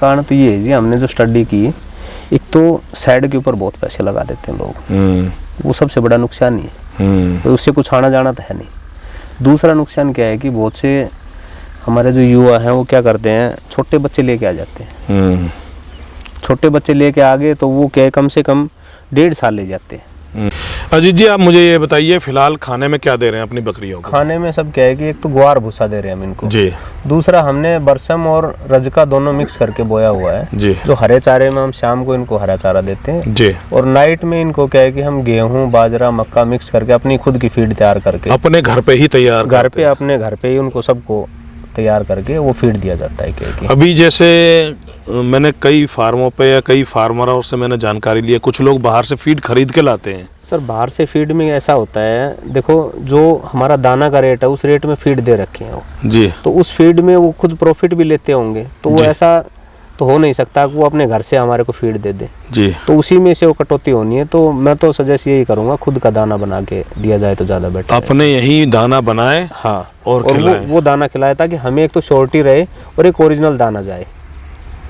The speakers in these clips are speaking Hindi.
कारण तो ये है जी, हमने जो स्टडी की, एक तो सैड के ऊपर बहुत पैसे लगा देते हैं लोग, वो सबसे बड़ा नुकसान ही है। तो उससे कुछ आना जाना तो है नहीं। दूसरा नुकसान क्या है कि बहुत से हमारे जो युवा हैं वो क्या करते हैं, छोटे बच्चे लेके आ जाते हैं। छोटे बच्चे लेके आ गए तो वो क्या है, कम से कम 1.5 साल ले जाते हैं। अजीत जी, आप मुझे ये बताइए, फिलहाल खाने में क्या दे रहे हैं अपनी बकरियों को? खाने में सब क्या है कि एक तो ग्वार भूसा दे रहे हैं हम इनको जी। दूसरा हमने बरसम और रजका दोनों मिक्स करके बोया हुआ है जी। जो हरे चारे में हम शाम को इनको हरा चारा देते हैं जी। और नाइट में इनको क्या है कि हम गेहूं बाजरा मक्का मिक्स करके अपनी खुद की फीड तैयार करके अपने घर पे ही तैयार घर पे अपने घर पे ही उनको सबको तैयार करके वो फीड दिया जाता है। क्या कि अभी जैसे मैंने कई फार्मों पे या कई फार्मरों से मैंने जानकारी ली है, कुछ लोग बाहर से फीड खरीद के लाते हैं। सर बाहर से फीड में ऐसा होता है, देखो जो हमारा दाना का रेट है उस रेट में फीड दे रखे हैं वो जी। तो उस फीड में वो खुद प्रॉफिट भी लेते होंगे, तो वो ऐसा तो हो नहीं सकता कि वो अपने घर से हमारे को फीड दे दे जी। तो उसी में से वो कटौती होनी है। तो मैं तो सजेस्ट यही करूंगा, खुद का दाना बना के दिया जाए तो ज़्यादा बेटर है। अपने यही दाना बनाए हाँ और वो दाना खिलाए ताकि हमें एक तो श्योरिटी रहे और एक ओरिजिनल दाना जाए,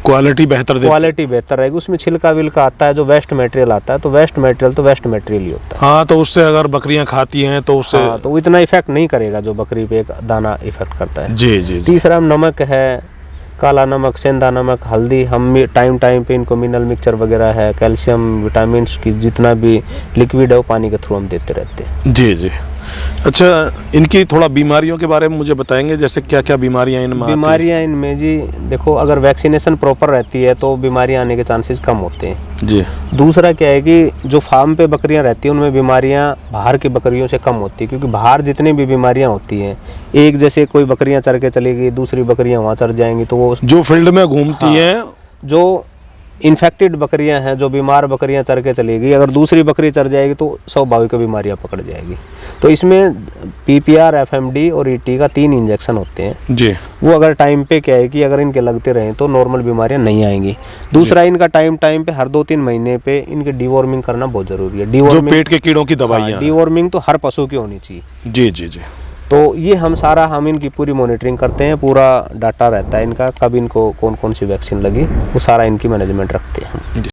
क्वालिटी बेहतर दे। क्वालिटी बेहतर रहेगी। उसमें छिलका विलका आता है, जो वेस्ट मटेरियल आता है तो वेस्ट मटेरियल ही होता है। हाँ, तो उससे अगर बकरियां खाती हैं तो उससे तो वो इतना इफेक्ट नहीं करेगा जो बकरी पे एक दाना इफेक्ट करता है। जी जी। तीसरा नमक है, काला नमक, सेंधा नमक, हल्दी, हम टाइम पे इनको मिनरल मिक्सचर वगैरह है, कैल्शियम विटामिन की जितना भी लिक्विड है वो पानी के थ्रू हम देते रहते हैं। जी जी। अच्छा, इनकी थोड़ा बीमारियों के बारे में मुझे बताएंगे, जैसे क्या क्या बीमारियां इनमें? बीमारियां इनमें जी देखो, अगर वैक्सीनेशन प्रॉपर रहती है तो बीमारियां आने के चांसेस कम होते हैं। जी। दूसरा क्या है कि जो फार्म पे बकरियां रहती हैं उनमें बीमारियां बाहर की बकरियों से कम होती है, क्योंकि बाहर जितनी भी बीमारियां होती हैं, एक जैसे कोई बकरियां चर के चली गई, दूसरी बकरियां वहाँ चर जाएंगी तो वो जो फील्ड में घूमती हैं, जो इन्फेक्टेड बकरियां हैं, जो बीमार बकरियां चर के चलेगी, अगर दूसरी बकरी चर जाएगी तो स्वाभाविक बीमारियां पकड़ जाएगी। तो इसमें PPR, FMD और ET का 3 इंजेक्शन होते हैं जी। वो अगर टाइम पे क्या है कि अगर इनके लगते रहें तो नॉर्मल बीमारियां नहीं आएंगी। दूसरा इनका टाइम पे हर 2-3 महीने पे इनकी डिवॉर्मिंग करना बहुत जरूरी है। जो पेट के कीड़ों की दवाइयाँ, डिवॉर्मिंग तो हर पशु की होनी चाहिए। जी जी जी। तो ये हम इनकी पूरी मॉनिटरिंग करते हैं, पूरा डाटा रहता है इनका, कब इनको कौन कौन सी वैक्सीन लगी, वो सारा इनकी मैनेजमेंट रखते हैं हम।